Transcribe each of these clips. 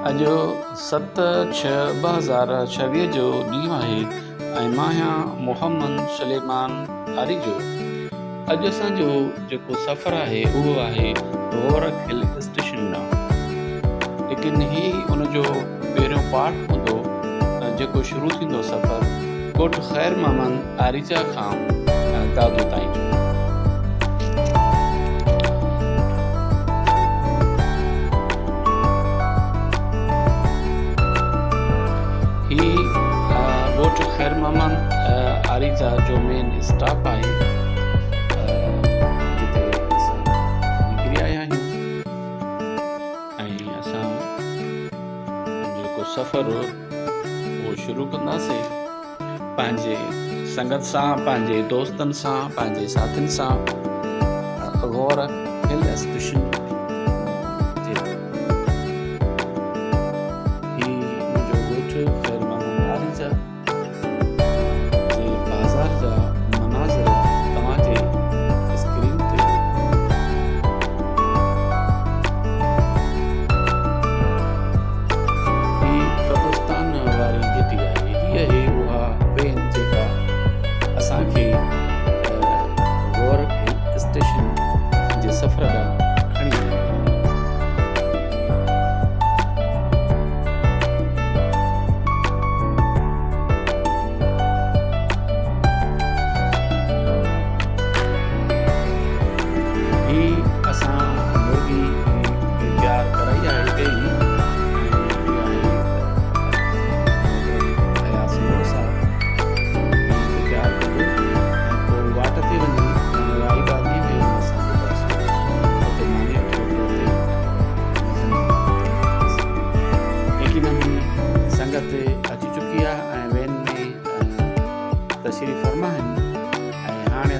अॼु 7/6/2026 जो ॾींहुं आहे ऐं मां आहियां मोहम्मद सुलेमान आरिजो। अॼु असांजो जेको सफ़र आहे उहो आहे गोरख हिल स्टेशन ॾांहुं। लेकिन ही उनजो पहिरियों पार्ट हूंदो जेको शुरू थींदो सफ़र ॻोठ ख़ैर मोहम्मद आरिजा खां दादू ताईं जो। ॻोठ ख़ैर मोहम्मद आरिजा जो मेन स्टॉप आहे जिते असां निकिरी आया आहियूं ऐं असां जेको सफ़र उहो शुरू कंदासीं पंहिंजे संगत सां, पंहिंजे दोस्तनि सां, पंहिंजे साथियुनि सां गोरख हिल स्टेशन।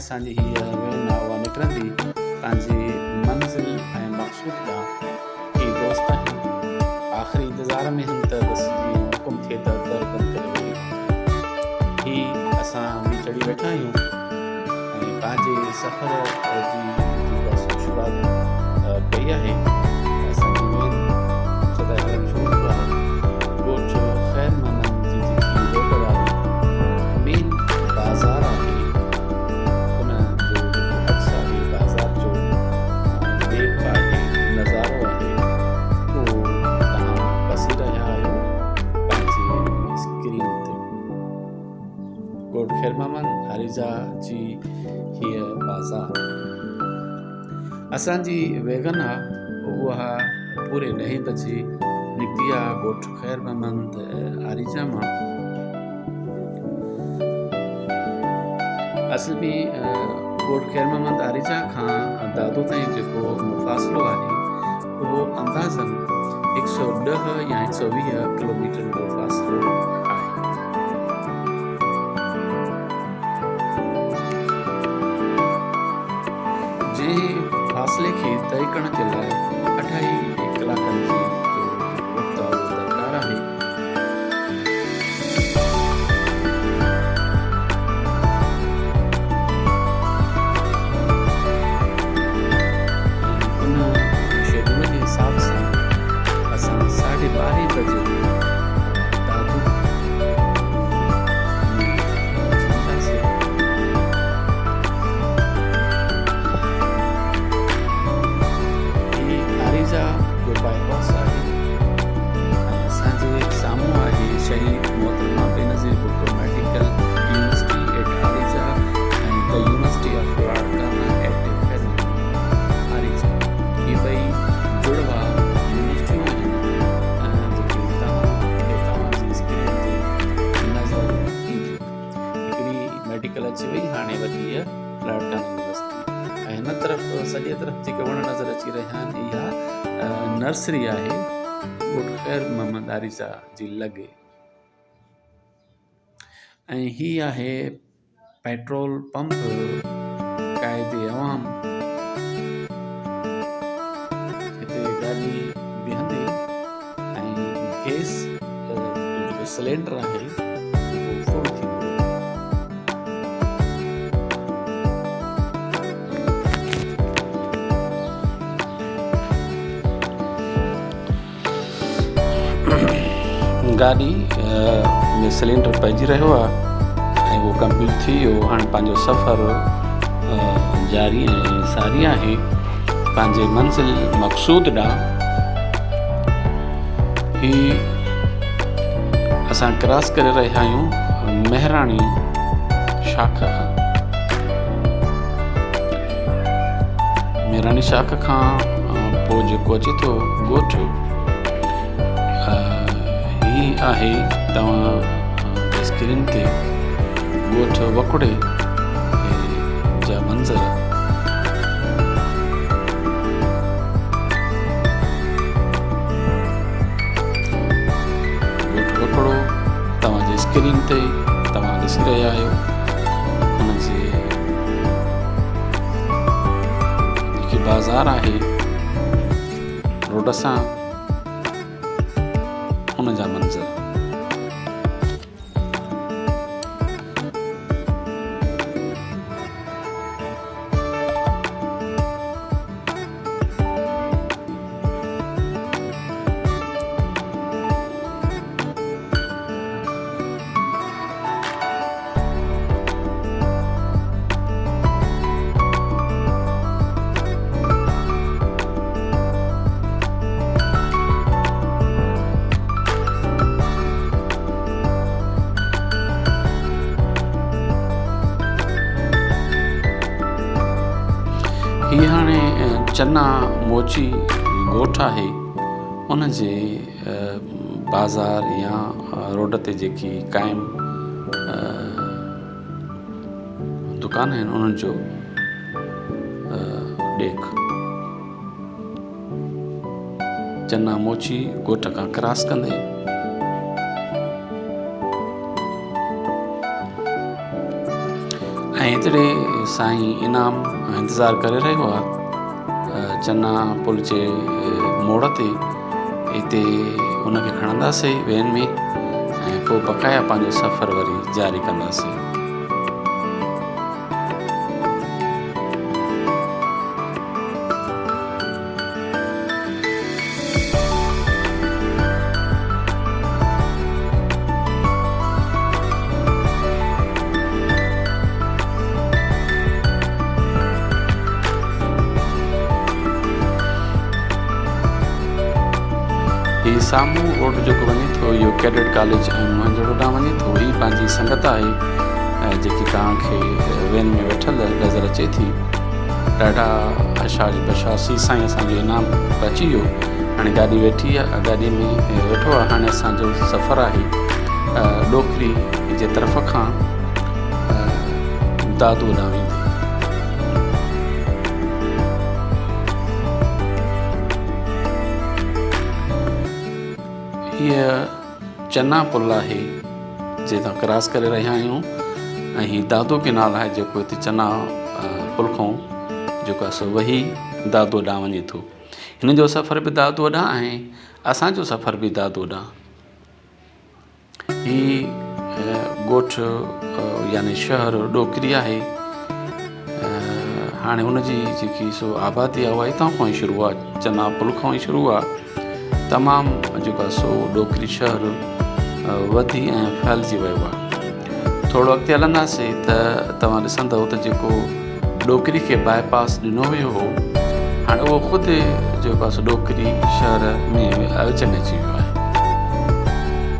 असांजी हीअ वेन आहे उहा निकिरंदी पंहिंजी मंज़िल ऐं मक़सूद ॾांहुं। ही दोस्त आहिनि आख़िरी इंतज़ार में आहिनि त बसि जीअं हुकुम थिए त दर बंदि करे वेही। ही असां बि चढ़ी वेठा आहियूं ऐं पंहिंजे सफ़र जी शुरूआत कई आहे। असांजी वेन सदाई शुरू आहे ॻोठ ख़ैर मोहम्मद जी जेकी रोड वारी मेन बाज़ार आहे ॻोठ ख़ैर मोहम्मद आरिजा जी हीअ बाज़ार। असांजी वैगन आहे उहा पूरे 9 बजे निकिती आहे ॻोठ ख़ैर मोहम्मद आरिजा मां। असल में ॻोठ ख़ैर मोहम्मद आरिजा खां दादू ताईं जेको मुफ़ासिलो आहे उहो अंदाज़न 110 या 120 किलोमीटर जो फ़ासिलो आहे। फासले खे तय करण जे लाइ 2.5 कलाकनि जी वक़्तु दरकार आहे। उन शेड्यूल जे हिसाब सां असां 12:30 बजे दादू जो बाईपास आहे ऐं असांजे साम्हूं आहे Shaheed Mohtarma Benazir Bhutto medical university at Arija ऐं the university of Larkana at ख़ैर आरिजा। ही ॿई जुड़वा यूनिवर्सिटियूं आहिनि जेके तव्हांजी स्क्रीन ते नज़र ईंदियूं। हिकिड़ी मेडिकल अची वई हाणे वधी आहे लाड़काना यूनिवर्सिटी ऐं हिन तरफ़ सॼे तरफ़ जेके वण नज़र अची रहिया आहिनि इहा नर्सरी आहे ॻोठ ख़ैर मोहम्मद आरिजा जी लॻे। ऐं ही आहे पेट्रोल पंप क़ाइदे अवाम। हिते गाॾी बीहंदी ऐं गैस जो सिलेंडर आहे उहो फुल थींदो। गाॾी में सिलेंडर पइजी रहियो आहे ऐं उहो कंप्लीट थी वियो। हाणे पंहिंजो सफ़रु जारी ऐं सारी आहे पंहिंजे मंज़िल मक़सूद ॾांहुं। ही असां क्रॉस करे रहिया आहियूं महराणी शाख खां। महराणी शाख खां पोइ जेको अचे थो ॻोठ, ही आहे तव्हां स्क्रीन ते ॻोठ वकुड़े जा मंज़र। ॻोठ वकुड़ो तव्हांजे स्क्रीन ते तव्हां ॾिसी रहिया आहियो। हुनजे जेकी बाज़ार आहे रोड सां, हुन जा मंज़र। ही हाणे चन्ना मोची ॻोठ आहे, उनजे बाज़ार या रोड ते जेकी क़ाइमु दुकान आहिनि उन्हनि जो ॾेख। चन्ना मोची ॻोठ खां क्रॉस कंदे ऐं एतिरे साईं इनाम इंतज़ारु करे रहियो आहे चन्ना पुल जे मोड़ ते। हिते उनखे खणंदासीं वेन में ऐं पोइ बक़ाया पंहिंजो सफ़रु वरी जारी कंदासीं। ही साम्हूं रोड जेको वञे थो इहो कैडेट कॉलेज ऐं मोहनजोदड़ो ॾांहुं वञे थो। ही पंहिंजी संगत आहे जेकी तव्हांखे वेन में वेठल नज़र अचे थी। ॾाढा आशाज बशासी साईं असांजो इनाम अची वियो। हाणे गाॾी वेठी आहे, गाॾीअ में वेठो आहे। हाणे असांजो सफ़रु आहे ॾोकरी जे तरफ़ खां दादू ॾांहुं वेंदे। हीअ चन्ना पुल आहे जे तव्हां क्रॉस करे रहिया आहियूं ऐं हीउ दादो केनाल आहे जेको हिते चन्ना पुल खां जेको आहे सो वही दादो ॾांहुं वञे थो। हिन जो सफ़र बि दादो ॾांहुं ऐं असांजो सफ़र बि दादो ॾांहुं। ही ॻोठ यानी शहर ॾोकरी आहे। हाणे हुनजी जेकी सो आबादी आहे उहा हितां खां ई शुरू आहे, चन्ना पुल खां ई शुरू आहे। तमामु जेको आहे सो ॾोकरी शहर वधी ऐं फैलिजी वियो आहे। थोरो अॻिते हलंदासीं त तव्हां ॾिसंदव त जेको ॾोकरी खे बाईपास ॾिनो वियो हो, हाणे उहो ख़ुदि जेको आहे सो ॾोकरी शहर में विच में अची वियो आहे।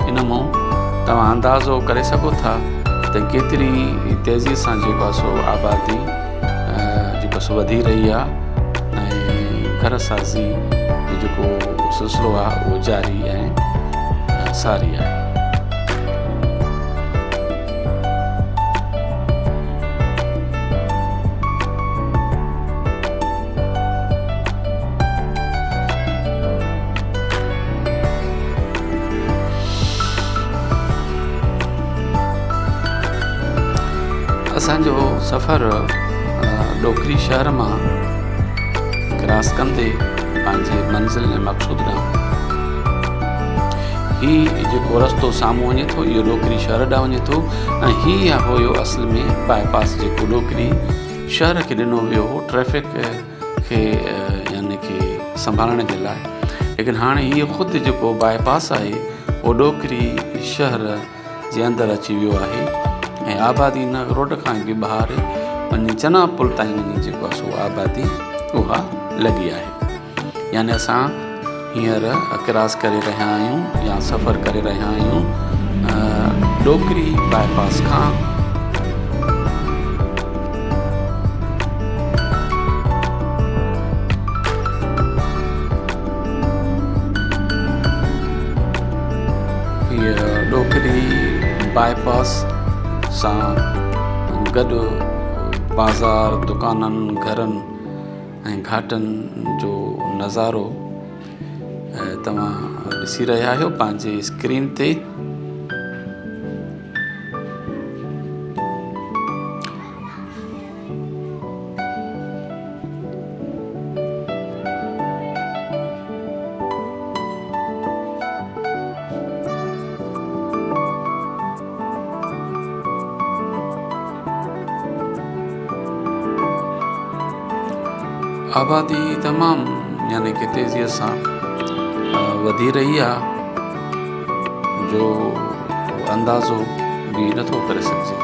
इन मां तव्हां अंदाज़ो करे सघो था त केतिरी तेज़ीअ सां जेको आहे सो आबादी जेको सो वधी रही आहे ऐं घर साज़ी जेको सिलसिलो आहे उहो जारी ऐं सारी आहे। असांजो सफ़रु ॾोकरी शहर मां क्रॉस कंदे पंहिंजे मंज़िल ऐं मक़सूद ॾांहुं हीउ जेको रस्तो साम्हूं वञे थो इहो ॾोकरी शहर ॾांहुं वञे थो ऐं हीउ हुयो असल में बाईपास जेको ॾोकरी शहर खे ॾिनो वियो हो ट्रैफ़िक खे यानी कि संभालण जे लाइ। लेकिन हाणे इहो ख़ुदि जेको बाईपास आहे उहो ॾोकरी शहर जे अंदरि अची वियो आहे ऐं आबादी हिन रोड खां बि ॿाहिरि वञी चना पुल ताईं वञी जेको आहे सो आबादी उहा लॻी आहे। यानी असां हींअर क्रॉस करे रहिया आहियूं या सफ़र करे रहिया आहियूं ॾोकरी बाईपास खां। हीअ ॾोकरी बाईपास सां गॾु बाज़ार दुकाननि घरनि ऐं घाटनि जो नज़ारो तव्हां ॾिसी रहिया आहियो पंहिंजे स्क्रीन ते। आबादी तमामु यानी कि तेज़ीअ सां वधी रही आहे जो अंदाज़ो बि नथो करे सघिजे।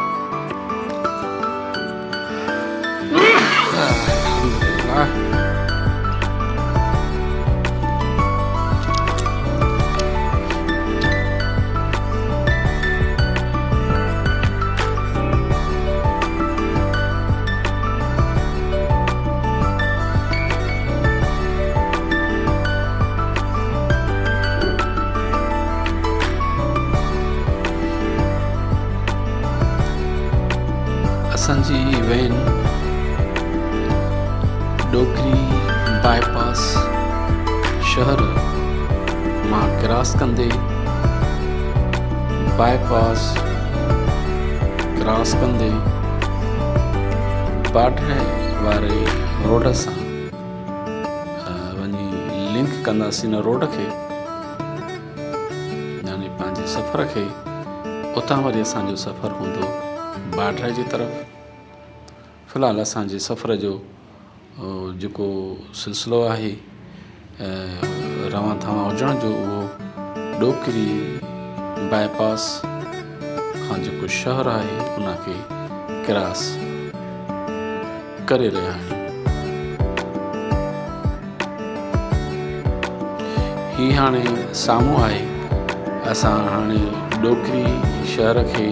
असांजी वैन ॾोकरी बाईपास शहर मां क्रॉस कंदे बाईपास क्रॉस कंदे बाढे वारे रोड सां वञी लिंक कंदासीं न रोड खे यानी पंहिंजे सफ़र खे। उतां वरी असांजो सफ़र हूंदो बाढे जी तरफ़। फ़िलहालु असांजे सफ़र जो जेको सिलसिलो आहे रवां तव्हां हुजण जो उहो ॾोकरी बाईपास खां जेको शहर आहे उनखे क्रॉस करे रहिया आहियूं। ही हाणे साम्हूं आहे। असां हाणे ॾोकरी शहर खे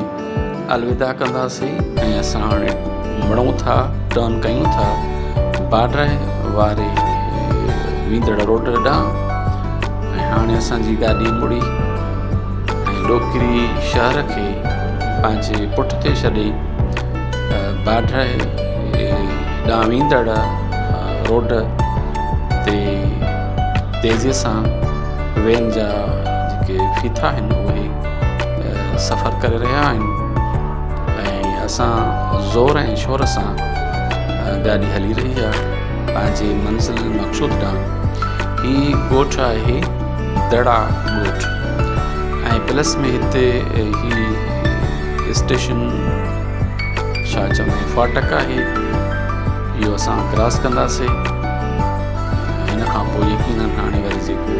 अलविदा कंदासीं ऐं असां हाणे मुड़ूं था टर्न कयूं था बाढे वारे वींदड़ रोड ॾांहुं। ऐं हाणे असांजी गाॾी मुड़ी ऐं ॾोकरी शहर खे पंहिंजे पुठिते छॾे बाढे ॾांहुं वींदड़ रोड ते तेज़ीअ सां वेन जा जेके फीथा आहिनि उहे सफ़र करे रहिया आहिनि ऐं असां ज़ोर ऐं शोर सां गाॾी हली रही आहे पंहिंजे मंज़िल मक़सूद ॾांहुं। ही ॻोठ आहे दड़ा ॻोठ ऐं प्लस में हिते ही स्टेशन छा चवंदा आहियूं फाटक आहे। इहो असां क्रॉस कंदासीं। हिन खां पोइ यकीनन हाणे वरी जेको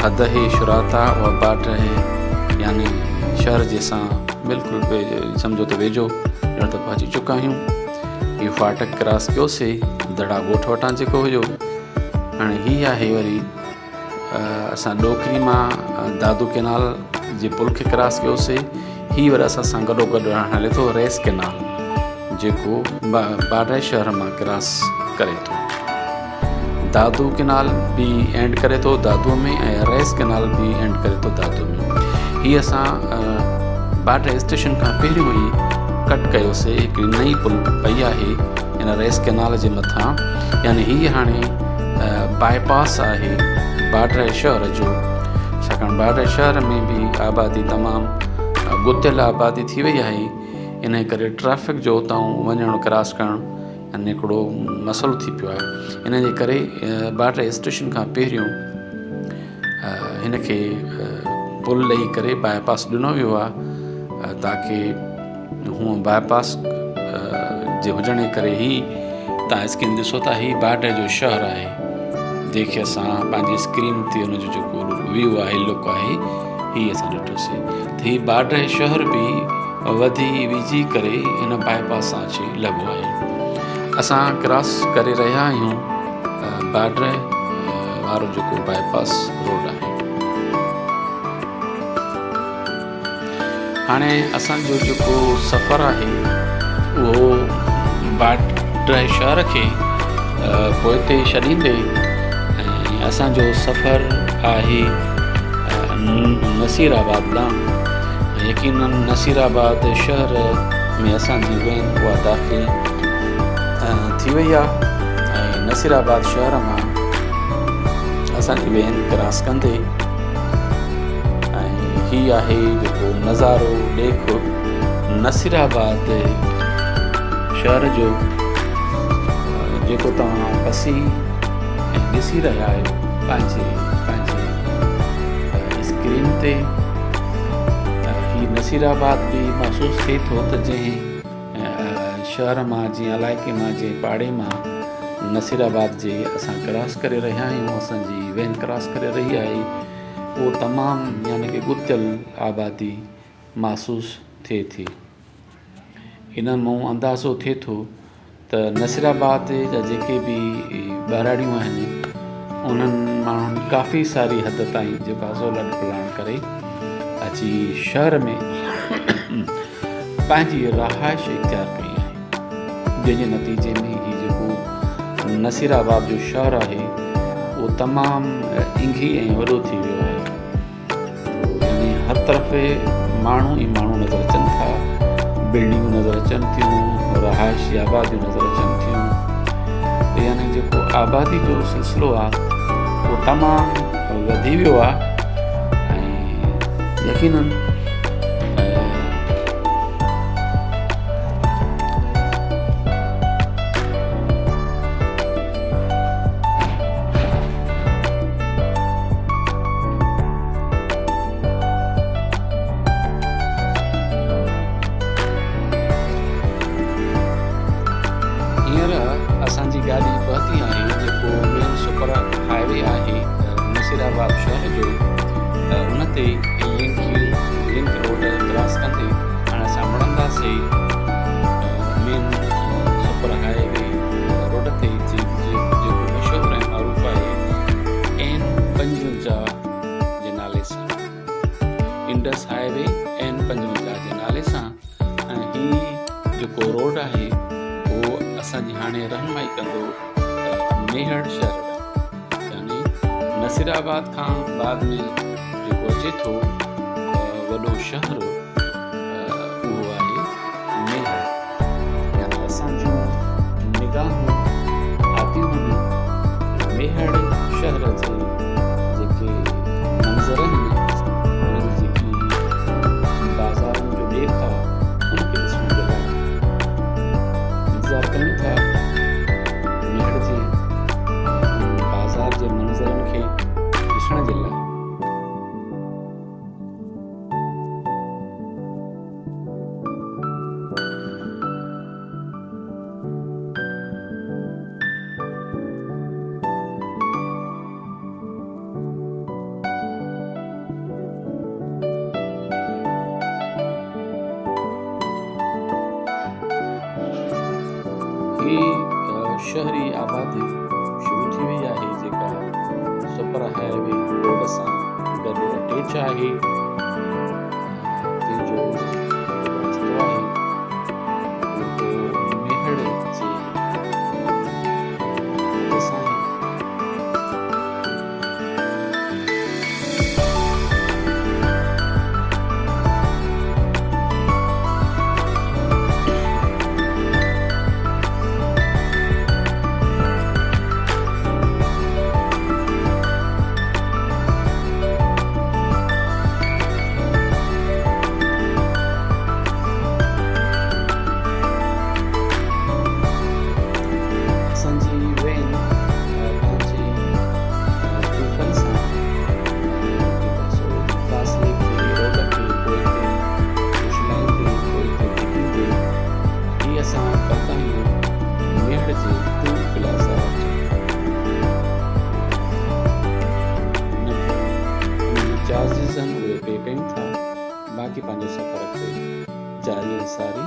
हद है शुराता उहा बाढे यानी शहर जे सां बिल्कुलु सम्झो त वेझो ॼण त पहुची चुका आहियूं। इहो फाटक क्रॉस कयोसीं दड़ा ॻोठ वटां जेको हुयो। हाणे हीअ आहे वरी असां ॾोकरी मां दादू कैनाल जे पुल खे क्रॉस कयोसीं। हीअ वरी असां सां गॾोगॾु हले थो रेस कैनाल जेको बाढे शहर मां क्रॉस करे थो। दादू कैनाल बि एंड करे थो दादूअ में ऐं रेस कैनाल बि एंड करे थो दादू में। हीअ असां बाढे स्टेशन खां पहिरियों ई कट कयोसीं। हिकिड़ी नई पुल पई आहे हिन रेस कैनाल जे मथां यानी हीअ हाणे बाईपास आहे बाढे शहर जो। छाकाणि बाढे शहर में बि आबादी तमामु गुतियल आबादी थी वई आहे। इन करे ट्रैफिक जो उतां वञणु क्रॉस करणु यानी हिकिड़ो मसइलो थी पियो आहे। इन जे करे बाढे स्टेशन खां पहिरियों हिनखे पुल ॾेई करे बाईपास ॾिनो वियो आहे ताकी हूअं बाईपास जे हुजण जे करे ई तव्हां स्क्रीन ॾिसो था ही बाढे जो शहर आहे। जंहिंखे असां पंहिंजी स्क्रीन ते हुनजो जेको व्यू आहे लुक आहे हीअ असां ॾिठोसीं त हीअ बाड्र शहर बि वधी विझी करे हिन बाईपास सां अची लॻो आहे। असां क्रॉस करे रहिया आहियूं बाड्र वारो जेको बाईपास रोड आहे। हाणे असांजो जेको सफ़र आहे उहो बाड्र शहर खे पोइ ते छॾींदे ऐं असांजो सफ़र आहे नसीराबाद ॾांहुं। यकीनन नसीराबाद शहर में असांजी वैन उहा दाख़िल थी वई आहे ऐं नसीराबाद शहर मां असांजी वैन क्रॉस कंदे ऐं हीअ आहे जेको नज़ारो ॾेखो नसीराबाद शहर जो जेको तव्हां पसी ऐं ॾिसी रहिया आहियो पंहिंजे स्क्रीन ते। हीअ नसीराबाद बि महसूसु थिए थो त जंहिं शहर मां जीअं इलाइक़े मां जंहिं पाड़े मां नसीराबाद जे असां क्रॉस करे रहिया आहियूं, असांजी वैन क्रॉस करे रही आहे, उहो तमामु यानी कि ॻुतयल आबादी महसूसु थिए थी। इन मां अंदाज़ो थिए थो त नसीराबाद जा जेके बि ॿाराड़ियूं आहिनि उन्हनि माण्हुनि काफ़ी सारी हद ताईं जेका ज़ोलत पुलाण करे अची शहर में पंहिंजी रहाइश इख्तियार कई आहे, जंहिंजे नतीजे में हीउ जेको नसीराबाद जो शहर आहे उहो तमामु इंघी ऐं वॾो थी वियो आहे। यानी हर तरफ़ माण्हू ई माण्हू नज़र अचनि था, बिल्डिंगूं नज़र अचनि थियूं, रहाइशी आबादियूं नज़र अचनि थियूं। त यानी जेको आबादी जो सिलसिलो आहे उहो तमामु वधी वियो आहे ऐं यकीनन असांजी गाॾी पहुती आहे जेको मेन सुपर हाईवे आहे नसीराबाद शहर जो, उन ते लिंक रोड क्रॉस कंदे हाणे असां मुड़ंदासीं मेन सुपर हाईवे रोड ते जेको मशहूरु ऐं मरूफ़ आहे N55 जे नाले सां, इंडस हाईवे N55 जे नाले सां। ऐं हीउ जेको रोड आहे उहो असांजी हाणे रहनुमाई कंदो मेहड़ शहर ॾांहुं, यानी नसीराबाद खां बाद में जेको अचे थो वॾो शहर उहो आहे मेहड़। यानी असांजूं निगाहूं आतियूं आहिनि मेहड़ शहर जे जेके मंज़र आहिनि, उन्हनि जेकी बाज़ारुनि जो ॾेख आहे उनखे ॾिसण जे लाइ इंतज़ारु कयूं था। मेहड़ जे बाज़ार जे मंज़रनि खे ॾिसण जे लाइ शहरी आबादी शुरू थी वई आहे जेका सुपर हाईवे रोड सां गॾु अटैच आहे, जंहिंजो रस्तो आहे उहो मेहड़ जे सां चार्जिस आहिनि उहे पे बाक़ी पंहिंजो सफ़र अॻिते जारी ऐं सारी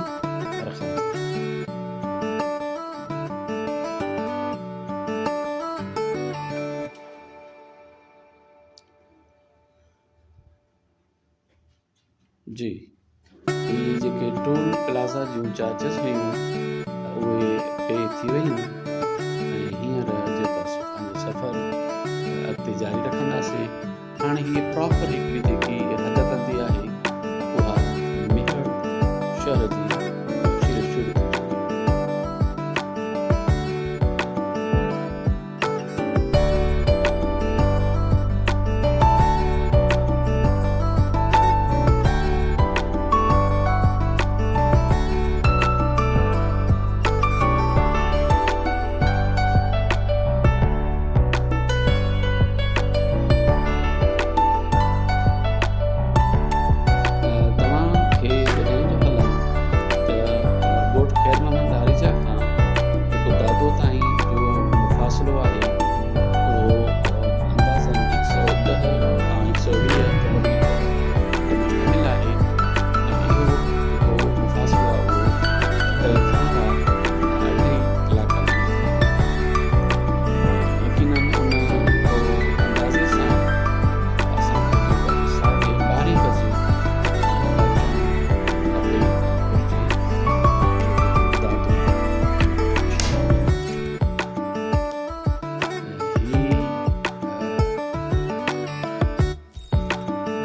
रखां थो। जी, ही जेके टोल प्लाज़ा जूं चार्जिस हुयूं उहे पे थी वयूं ऐं हींअर जेको आहे सो पंहिंजो सफ़र अॻिते जारी रखंदासीं। हाणे हीअ प्रॉपर हिकिड़ी जेकी हद कंदी आहे उहा मेहर शहर जी शुरू थी चुकी आहे। तव्हांखे ॿुधाईंदो हलां त ॻोठ ख़ैर मोहम्मद आरिजा खां जेको दादो ताईं जो फ़ासिलो आहे उहो अंदाज़न 110 खां 120 किलोमीटर मुश्तमिल आहे ऐं इहो जेको फ़ासिलो आहे उहो तय थियण आहे 2.5 कलाकनि में। यकीनन उन अंदाज़े सां असांखे जेको आहे 12:30 बजे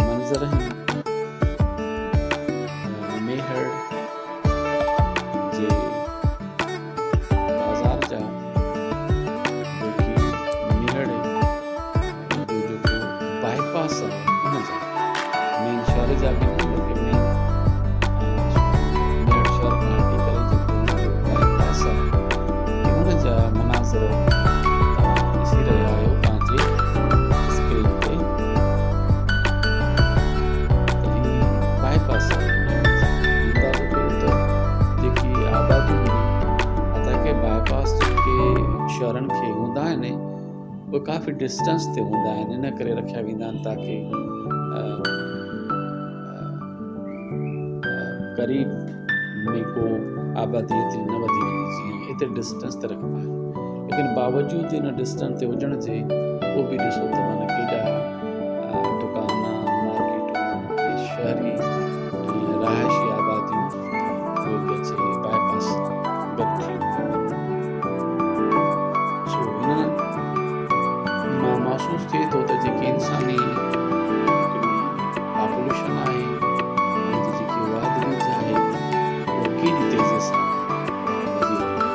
मंज़र आहिनि मेहर जे बाज़ार जा, जेकी मेहर जो जेको बाईपास आहे उन जा, मेन शहर जा बि न बल्कि मेन मेहर शहर खां हटी करे जेको उन जो बाईपास आहे उन जा मनाज़र तव्हां ॾिसी रहिया आहियो पंहिंजे स्क्रीन ते। बाईपास अंदाज़ो कयो त जेकी आबादी हुई असांखे बाईपास जेके शहरनि खे हूंदा आहिनि उहे काफ़ी डिस्टेंस ते हूंदा आहिनि, इन करे रखिया वेंदा आहिनि ताकी क़रीब में को आबादी एतिरी न वधी वञे जीअं एतिरे डिस्टेंस ते रखबा आहिनि। लेकिन बावजूदि इन डिस्टेंस ते हुजण जे पोइ बि ॾिसो त माना केॾा दुकान मार्केटूं ऐं शहरी रहायशी आबादियूं उहे बि अचे बाईपास गॾु थी सो हिन मां महसूसु थिए थो त जेकी इंसानी हिकिड़ी पॉपुलेशन आहे हुन जी जेकी वाधि आहे उहा केॾी तेज़ी सां वधी रही आहे।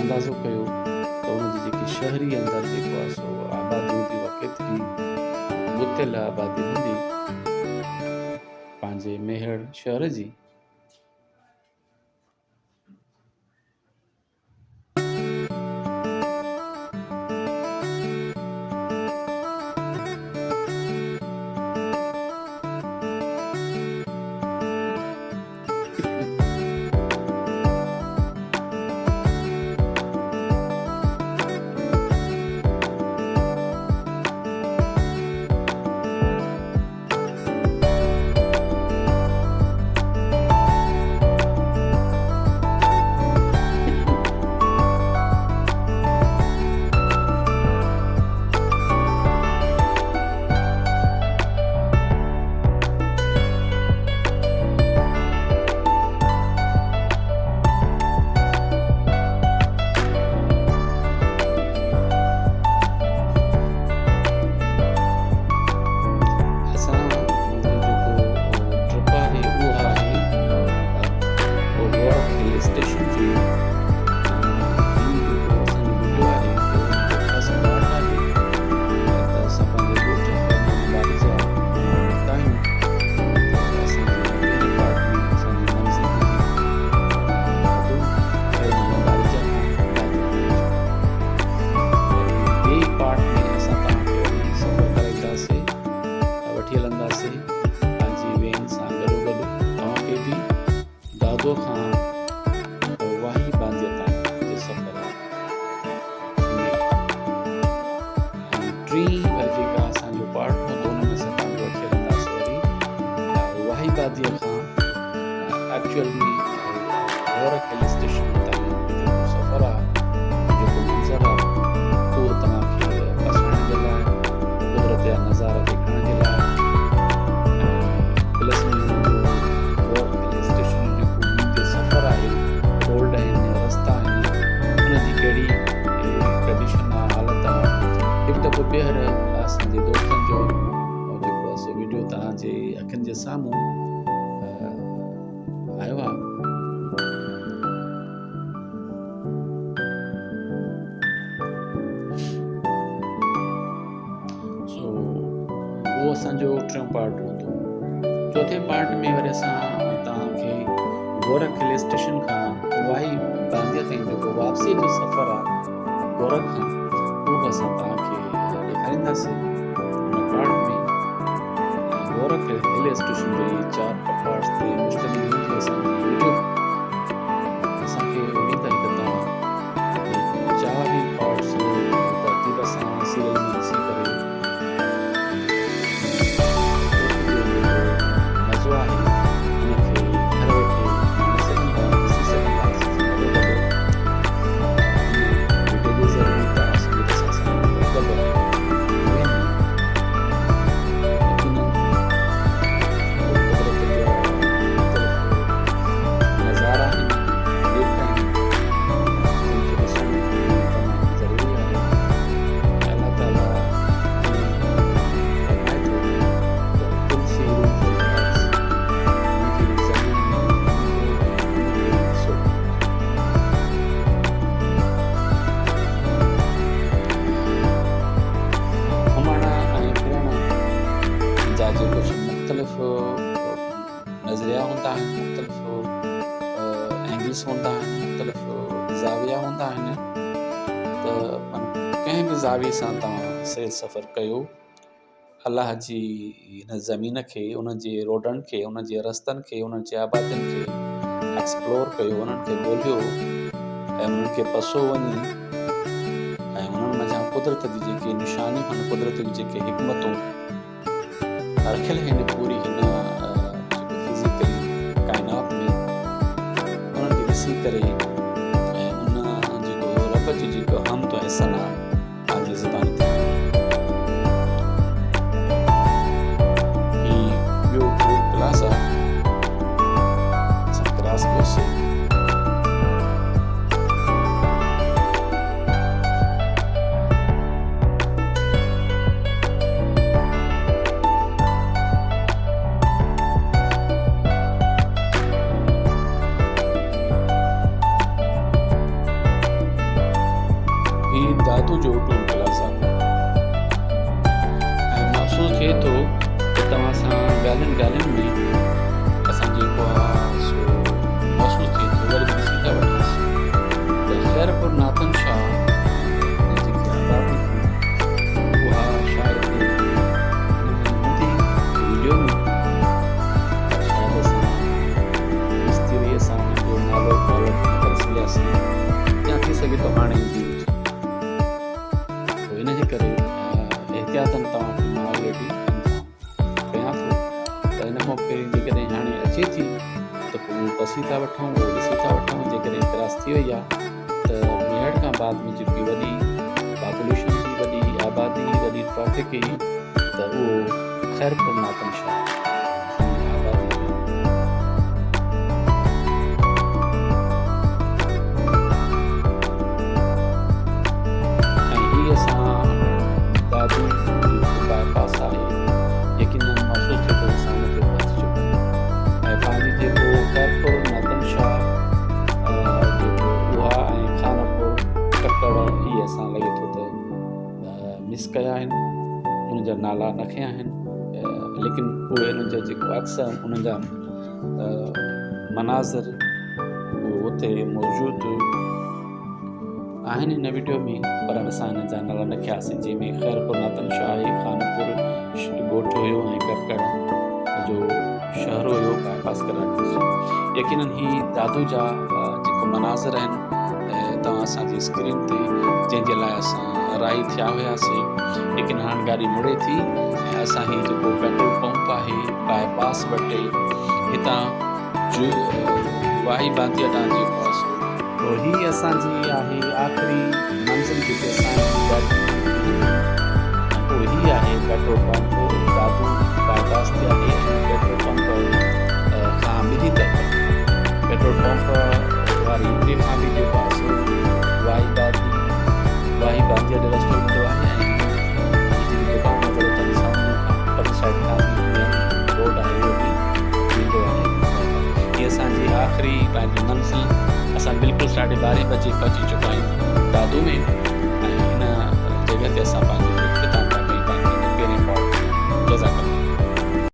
अंदाज़ो कयो त उनजी जेकी शहरी अंदरि जेको आहे सो आबादी हूंदी उहा केतिरी मुतियल आबादी हूंदी पंहिंजे मेहर शहर जी। इंडिविजुअल में गोरख हिल स्टेशन ताईं जो सफ़र आहे, जेको मंज़र आहे, उहो तव्हांखे ॾिसण जे लाइ, कुदरत जा नज़ारा ॾेखण जे लाइ, प्लस में गोरख हिल स्टेशन जो जेको हीअ सफ़र आहे, रोड आहिनि, रस्ता आहिनि, उनजी कहिड़ी कंडीशन आहे, हालत आहे। हिकु दफ़ो ॿीहर असांजे दोस्तनि जो जेको आहे सो वीडियो तव्हांजे अखियुनि जे साम्हूं आयो आहे। सो उहो असांजो टियों पार्ट हूंदो। चौथे पार्ट में वरी असां तव्हांखे गोरख हिल स्टेशन खां वाई बांदीअ ताईं जेको वापसी जो सफ़र आहे गोरख खां, उहो असां तव्हांखे ॾेखारींदासीं हुन पार्ट में। गोरख हिल स्टेशन जो इहे 4 पार्ट्स ते मुश्तमिल हूंदी असांजी वीडियो। असांखे उमेद आहे त तव्हां 4 ई पार्ट्स तरतीब सां सीरियल में ॾिसी करे मज़ो आहे उनखे घर वेठे माणे सघंदा, ॾिसी सघंदा। वीडियो जे ज़रिए तव्हां संगीत सां गॾु नज़रिया हूंदा आहिनि, मुख़्तलिफ़ एंगल्स हूंदा आहिनि, मुख़्तलिफ़ ज़ाविया हूंदा आहिनि। त कंहिं बि ज़ाविये सां तव्हां सैर सफ़र कयो, अलाह जी हिन ज़मीन खे, उन जे रोडनि खे, उन जे रस्तनि खे, उन्हनि जे आबादियुनि खे एक्सप्लोर कयो, उन्हनि खे ॻोल्हियो ऐं उन्हनि खे पसो वञी ऐं उन्हनि मंझां कुदरत जी जेके निशानियूं आहिनि, कुदरत जी जेके हिकमतूं रखियल आहिनि पूरी हिन जेको फिज़िकली काइनात में, उन्हनि खे ॾिसी करे ऐं उन जेको रब जी जेको हमद ऐं सना पंहिंजी ज़बान ते ही ॿियो टूर क्लास आहे, असां क्लास कयोसीं। दादू जो टूर क्लास आहे ऐं महसूसु थिए थो त तव्हां सां ॻाल्हियुनि में असां जेको आहे सो महसूसु थिए थो। वरी बि ॾिसी था वठांसीं त ख़ैरपुर नातन शाह जेकी आबादी हुई उहा शायदि हूंदी वीडियो में, शायदि असां मिस्त्रीअ सां हुनजो नालो फॉलो न करे सघियासीं, या थी सघे थो हाणे ईंदी हुजे। इनजे करे एहतियातन तव्हांखे मां ऑलरेडी कयां थो त हिन खां पहिरीं जेकॾहिं हाणे अचे थी त पोइ उहो पसी था वठूं, उहो ॾिसी था वठूं। जेकॾहिं क्रॉस थी वई आहे त ॿीहर खां बाद में जेकी वॾी पॉपुलेशन हुई, वॾी आबादी, वॾी ट्रैफिक हुई, त उहो ख़ैरपुर नातन शाह आबादी हुई। ऐं हीअ असां दादू बाईपास आहे, यकीनन महसूसु थिए थो असां हुन ते पहुची चुका आहियूं। ऐं पंहिंजी जेको ख़ैरपुर नातन शाह जेको उहा ऐं खानपुर ककड़, इहे असां लॻे थो त मिस कया आहिनि, उन जा नाला न खयां आहिनि, लेकिन उहे उन्हनि जा जेको अक्सर उन्हनि जा मनाज़र उहे उते मौजूदु आहिनि हिन वीडियो में, पर असां हिन जा नाला न खयासीं, जंहिंमें ख़ैरपुर नातन शाह, खानपुर ॻोठु हुयो ऐं ककड़ जो शहर हुयो बाईपास कराए। यकीनन ही दादू जा जेको मनाज़र आहिनि तव्हां असांजी स्क्रीन ते, जंहिंजे लाइ असां राही थिया हुआसीं, लेकिन हाणे गाॾी मुड़े थी ऐं असां ही जेको पेट्रोल पंप आहे बाईपास वटि हितां वाही बांतिया डांस जे पास तो ही असांजी आहे आख़िरी मंज़िल जिते असांजी गाॾी पोइ ही आहे पेट्रोल पंप दादू बाईपास ते आहे ऐं पेट्रोल पंप खां ॿिनी तरफ़ पेट्रोल पंप वारी हिकिड़े खां बि जेको आहे सो वाही बांतिया जो रस्तो ईंदो आहे ऐं जेकी दुकान नज़र अचनि साम्हूं खां पर साइड खां बि मेन रोड आहे उहो बि ईंदो आहे। हीअ असांजी आख़िरी पंहिंजी मंज़िल असां बिल्कुलु 12:30 बजे पहुची चुका आहियूं दादू में ऐं हिन जॻह ते असां पंहिंजो